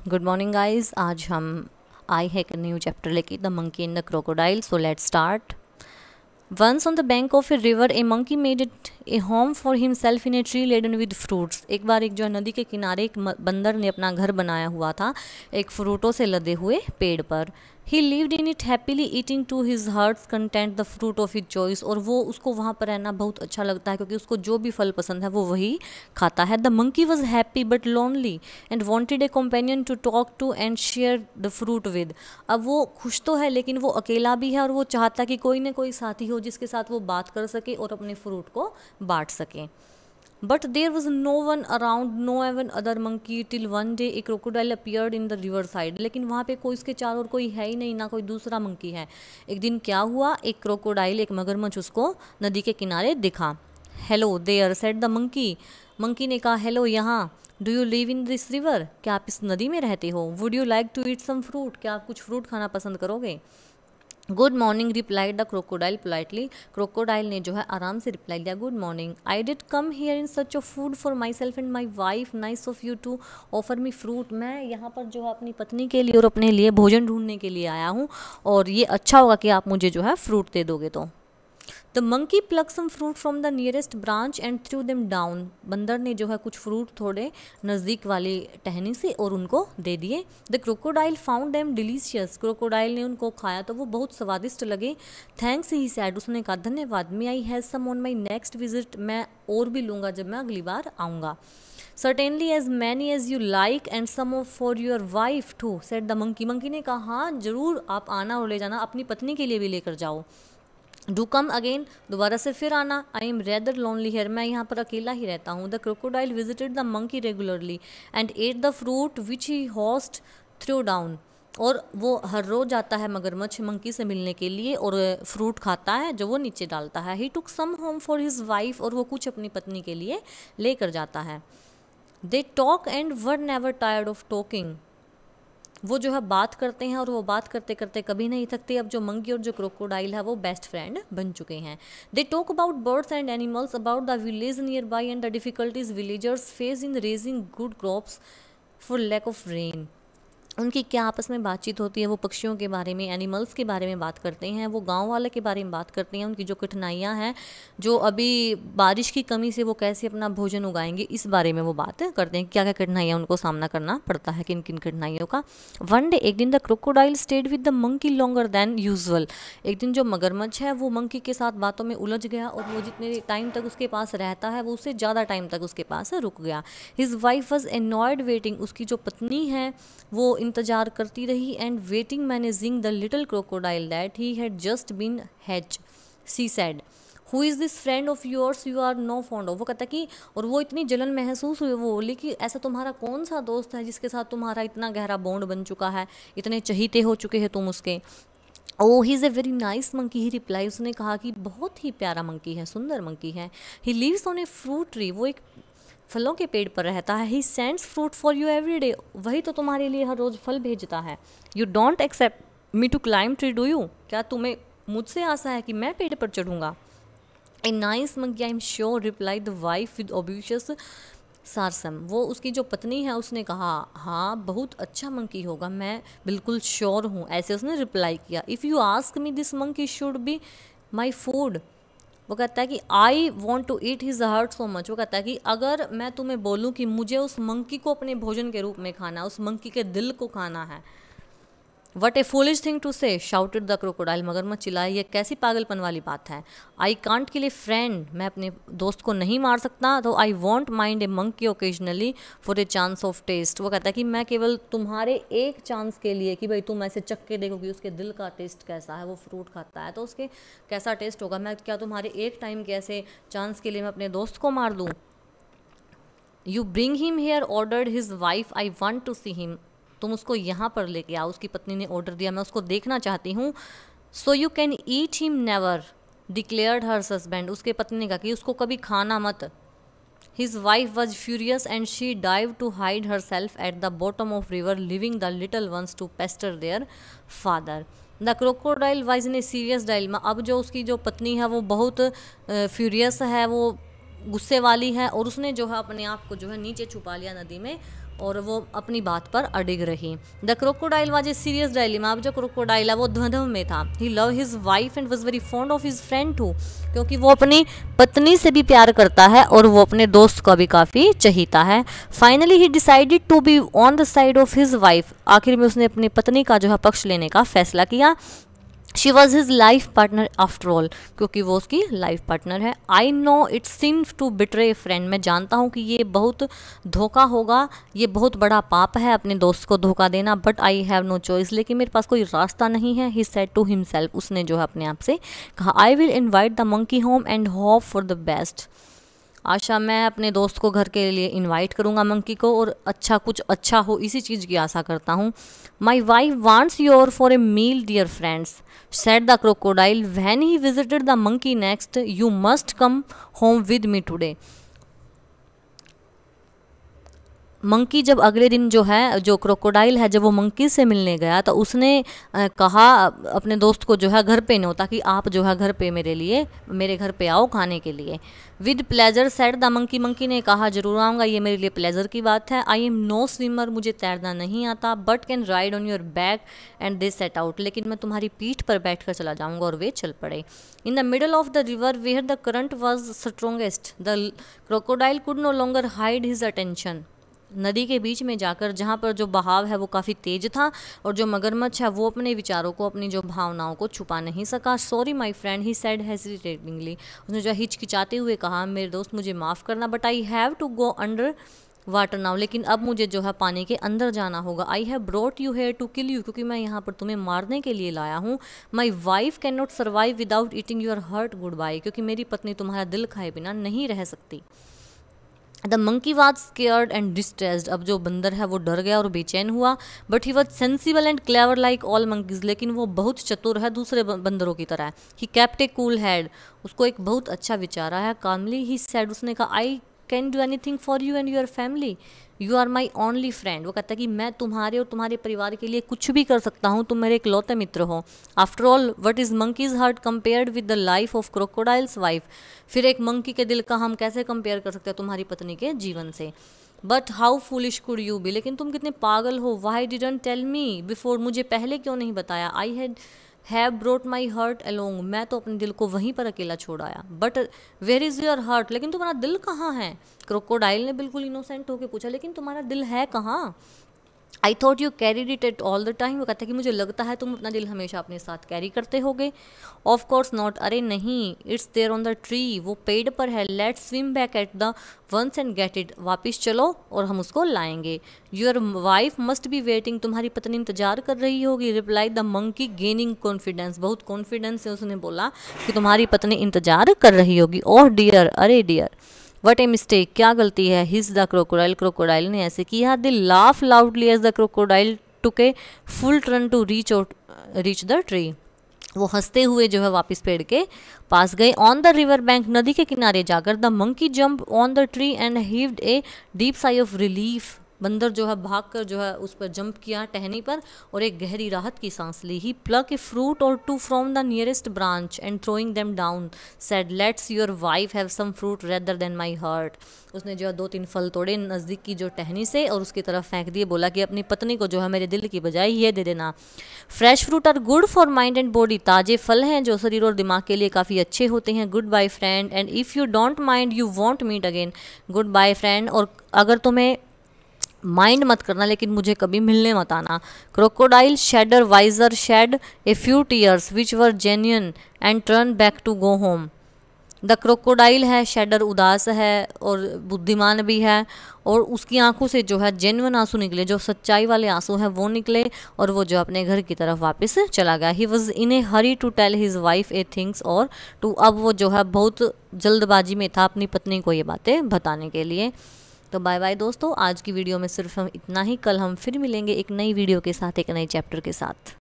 Good morning guys. आज हम आए हैं एक न्यू चैप्टर लेके, the monkey and the crocodile. So let's start. Once on the bank of a river, a monkey made it a home for himself in a tree laden with fruits. एक बार एक जो नदी के किनारे एक बंदर ने अपना घर बनाया हुआ था एक फ्रूटों से लदे हुए पेड़ पर। He lived in it happily, eating to his heart's content the fruit of his choice. और वो उसको वहाँ पर रहना बहुत अच्छा लगता है क्योंकि उसको जो भी फल पसंद है वो वही खाता है। The monkey was happy but lonely and wanted a companion to talk to and share the fruit with. अब वो खुश तो है लेकिन वो अकेला भी है और वो चाहता है कि कोई ना कोई साथी हो जिसके साथ वो बात कर सके और अपने फ्रूट को बांट सके। But there was no one around, no even other monkey, till one day a crocodile appeared in the river side. लेकिन वहाँ पे कोई उसके चारों ओर कोई है ही नहीं, ना कोई दूसरा मंकी है। एक दिन क्या हुआ, एक क्रोकोडाइल, एक मगरमच्छ उसको नदी के किनारे दिखा। Hello there said the monkey. Monkey ने कहा हेलो यहाँ। Do you live in this river? क्या आप इस नदी में रहते हो? Would you like to eat some fruit? क्या आप कुछ फ्रूट खाना पसंद करोगे? Good morning replied the crocodile politely. Crocodile ने जो है आराम से रिप्लाई दिया, good morning. I did come here in such a food for myself and my wife, nice of you to offer me fruit. मैं यहाँ पर जो है अपनी पत्नी के लिए और अपने लिए भोजन ढूंढने के लिए आया हूँ और ये अच्छा होगा कि आप मुझे जो है फ्रूट दे दोगे। तो the monkey pluck some fruit from the nearest branch and threw them down. बंदर ने जो है कुछ फ्रूट थोड़े नज़दीक वाली टहनी से और उनको दे दिए। The crocodile found them delicious. Crocodile ने उनको खाया तो वो बहुत स्वादिष्ट लगे। थैंक्स ही सैड, उसने कहा धन्यवाद। May I has some on my next visit, मैं और भी लूँगा जब मैं अगली बार आऊँगा। Certainly as many as you like and some of for your wife too, said the monkey. Monkey ने कहा हाँ जरूर, आप आना और ले जाना, अपनी पत्नी के लिए भी लेकर जाओ। डू कम अगेन, दोबारा से फिर आना। I am rather lonely here, मैं यहाँ पर अकेला ही रहता हूँ। The crocodile visited the monkey regularly and ate the fruit which he host threw down. और वो हर रोज़ आता है मगरमच्छ मंकी से मिलने के लिए और फ्रूट खाता है जो वो नीचे डालता है। ही टुक सम होम फॉर हिज वाइफ, और वो कुछ अपनी पत्नी के लिए लेकर जाता है। They talk and were never tired of talking. वो जो है बात करते हैं और वो बात करते करते कभी नहीं थकते। अब जो मंकी और जो क्रोकोडाइल है वो बेस्ट फ्रेंड बन चुके हैं। They talk about birds and animals, about the village nearby and the difficulties villagers face in raising good crops for lack of rain. उनकी क्या आपस में बातचीत होती है, वो पक्षियों के बारे में, एनिमल्स के बारे में बात करते हैं, वो गांव वाले के बारे में बात करते हैं, उनकी जो कठिनाइयां हैं, जो अभी बारिश की कमी से वो कैसे अपना भोजन उगाएंगे, इस बारे में वो बात करते हैं। क्या क्या कठिनाइयाँ उनको सामना करना पड़ता है, किन किन कठिनाइयों का। वन डे, एक दिन the crocodile stayed with the monkey longer than usual. एक दिन जो मगरमच्छ है वो मंकी के साथ बातों में उलझ गया और वो जितने टाइम तक उसके पास रहता है वो उससे ज़्यादा टाइम तक उसके पास रुक गया। His wife was annoyed waiting, उसकी जो पत्नी है वो इंतजार करती रही। And waiting managing the little crocodile that he had just been hatch, she said who is this friend of yours you are no fond of. वो कहता कि, और वो इतनी जलन महसूस हुई, वो बोली कि ऐसा तुम्हारा कौन सा दोस्त है जिसके साथ तुम्हारा इतना गहरा बॉन्ड बन चुका है, इतने चहीते हो चुके हैं तुम उसके। Oh he is a very nice monkey, he reply, उसने कहा कि बहुत ही प्यारा मंकी है, सुंदर मंकी है। He lives on a fruit tree, वो एक फलों के पेड़ पर रहता है। He sends fruit for you every day, वही तो तुम्हारे लिए हर रोज़ फल भेजता है। You don't accept me to climb tree do you, क्या तुम्हें मुझसे आशा है कि मैं पेड़ पर चढ़ूँगा? A nice monkey I am sure, reply the wife with obvious sarcasm. वो उसकी जो पत्नी है उसने कहा हाँ बहुत अच्छा मंकी होगा, मैं बिल्कुल श्योर हूँ, ऐसे उसने रिप्लाई किया। If you ask me this monkey should be my food, वो कहता है कि I want to eat his heart so much. वो कहता है कि अगर मैं तुम्हें बोलूँ कि मुझे उस मंकी को अपने भोजन के रूप में खाना, उस मंकी के दिल को खाना है। What a foolish thing to say, shouted the crocodile, मगरमच्छ चिल्लाया, ये कैसी पागलपन वाली बात है। I can't kill A friend, मैं अपने दोस्त को नहीं मार सकता, तो I won't mind a monkey occasionally for a chance of taste. वो कहता है कि मैं केवल तुम्हारे एक चांस के लिए कि भाई तुम ऐसे चख के देखो कि उसके दिल का टेस्ट कैसा है, वो फ्रूट खाता है तो उसके कैसा टेस्ट होगा, मैं क्या तुम्हारे एक टाइम के ऐसे चांस के लिए मैं अपने दोस्त को मार दूँ? You bring him here, ordered his wife, I want to see him, तुम उसको यहाँ पर लेके आओ, उसकी पत्नी ने ऑर्डर दिया, मैं उसको देखना चाहती हूँ। So you can eat him never, declared her husband, उसके पत्नी ने कहा कि उसको कभी खाना मत। His wife was furious and she dive to hide herself at the bottom of river, leaving the little ones to pester their father. The crocodile was in a serious dilemma. अब जो उसकी जो पत्नी है वो बहुत furious है, वो गुस्से वाली है और उसने जो है अपने आप को जो है नीचे छुपा लिया नदी में और वो अपनी बात पर अडिग रही। The crocodile was a serious dilemma. अब जो क्रोकोडाइल है वो द्वंद्व में था। He love his wife and was very fond of his friend too, क्योंकि वो अपनी पत्नी से भी प्यार करता है और वो अपने दोस्त का भी काफ़ी चहीता है। Finally he decided to be on the side of his wife. आखिर में उसने अपनी पत्नी का जो है पक्ष लेने का फैसला किया। She was his life partner after all, क्योंकि वो उसकी लाइफ पार्टनर है। I know it seems to betray a friend. मैं जानता हूँ कि ये बहुत धोखा होगा, ये बहुत बड़ा पाप है अपने दोस्त को धोखा देना, but I have no choice. लेकिन मेरे पास कोई रास्ता नहीं है। He said to himself. उसने जो है अपने आप से कहा, I will invite the monkey home and hope for the best. आशा, मैं अपने दोस्त को घर के लिए इनवाइट करूंगा मंकी को, और कुछ अच्छा हो इसी चीज़ की आशा करता हूँ। My wife wants your for a meal dear friends, said the crocodile when he visited the monkey next, you must come home with me today. Monkey जब अगले दिन जो है, जो क्रोकोडाइल है, जब वो मंकी से मिलने गया तो उसने कहा अपने दोस्त को जो है घर पे न्योता कि आप जो है घर पे मेरे घर पे आओ खाने के लिए। With pleasure said the monkey. Monkey ने कहा जरूर आऊँगा, ये मेरे लिए प्लेजर की बात है। आई एम नो स्विमर, मुझे तैरना नहीं आता, but can ride on your back and they set out. लेकिन मैं तुम्हारी पीठ पर बैठ कर चला जाऊँगा, और वे चल पड़े। In the middle of the river where the current was strongest the crocodile could no longer hide his attention. नदी के बीच में जाकर, जहाँ पर जो बहाव है वो काफ़ी तेज था, और जो मगरमच्छ है वो अपने विचारों को, अपनी जो भावनाओं को छुपा नहीं सका। Sorry my friend, he said hesitatingly. उसने जो हिचकिचाते हुए कहा, मेरे दोस्त मुझे माफ़ करना, but I have to go under water now. लेकिन अब मुझे जो है पानी के अंदर जाना होगा। I have brought you here to kill you, क्योंकि मैं यहाँ पर तुम्हें मारने के लिए लाया हूँ। My wife cannot survive without eating your heart goodbye, क्योंकि मेरी पत्नी तुम्हारा दिल खाए बिना नहीं रह सकती। The monkey was scared and distressed. अब जो बंदर है वो डर गया और बेचैन हुआ। But he was sensible and clever like all monkeys, लेकिन वो बहुत चतुर है दूसरे बंदरों की तरह। He kept A cool head, उसको एक बहुत अच्छा विचार आया। कामली ही सेड, उसने कहा, I can do anything for you and your family, you are my only friend. वो कहता है कि मैं तुम्हारे और तुम्हारे परिवार के लिए कुछ भी कर सकता हूँ, तुम मेरे इकलौते मित्र हो। After all what is monkeys heart compared with the life of crocodiles wife. फिर एक मंकी के दिल का हम कैसे कंपेयर कर सकते हैं तुम्हारी पत्नी के जीवन से। But how foolish could you be, लेकिन तुम कितने पागल हो। Why didn't tell me before, मुझे पहले क्यों नहीं बताया। I have brought my heart along, मैं तो अपने दिल को वहीं पर अकेला छोड़ आया। But where is your heart, लेकिन तुम्हारा दिल कहाँ है। क्रोकोडाइल ने बिल्कुल इनोसेंट होकर पूछा, लेकिन तुम्हारा दिल है कहाँ। I thought you carried it at all the time. वो कहता है कि मुझे लगता है तुम अपना दिल हमेशा अपने साथ कैरी करते होगे। ऑफ कोर्स नॉट, अरे नहीं, it's there on the tree, वो पेड़ पर है। Let's swim back at the once and get it, वापिस चलो और हम उसको लाएंगे। Your wife must be waiting, तुम्हारी पत्नी इंतजार कर रही होगी। Reply the monkey gaining confidence, बहुत कॉन्फिडेंस से उसने बोला कि तुम्हारी पत्नी इंतजार कर रही होगी। ओह डियर, अरे डियर, वट ए मिस्टेक, क्या गलती है। हिज द क्रोकोडाइल, क्रोकोडाइल ने ऐसे किया। They laugh loudly as the crocodile took a full turn to reach the tree. वो हंसते हुए जो है वापस पेड़ के पास गए। ऑन द रिवर बैंक, नदी के किनारे जाकर, the monkey jump on the tree and heaved a deep sigh of relief. बंदर जो है भागकर जो है उस पर जंप किया टहनी पर, और एक गहरी राहत की सांस ली। He pluck a fruit or two from the nearest branch and throwing them down said, let's your wife have some fruit rather than my heart. उसने जो है 2-3 फल तोड़े नज़दीक की जो टहनी से और उसकी तरफ फेंक दिए। बोला कि अपनी पत्नी को जो है मेरे दिल की बजाय ये दे देना। Fresh fruit are good for mind and body, ताज़े फल हैं जो शरीर और दिमाग के लिए काफ़ी अच्छे होते हैं। Goodbye friend, and if you don't mind you won't meet again. Goodbye friend, और अगर तुम्हें माइंड मत करना लेकिन मुझे कभी मिलने मत आना। Crocodile sadder wiser shed a few tears which were genuine and turn back to go home. The crocodile है, शेडर उदास है और बुद्धिमान भी है, और उसकी आंखों से जो है जेन्युइन आंसू निकले, जो सच्चाई वाले आंसू हैं वो निकले, और वो जो अपने घर की तरफ वापस चला गया। He was in a hurry to tell his wife a things, और टू, अब वो जो है बहुत जल्दबाजी में था अपनी पत्नी को ये बातें बताने के लिए। तो बाय बाय दोस्तों, आज की वीडियो में सिर्फ हम इतना ही। कल हम फिर मिलेंगे एक नई वीडियो के साथ, एक नए चैप्टर के साथ।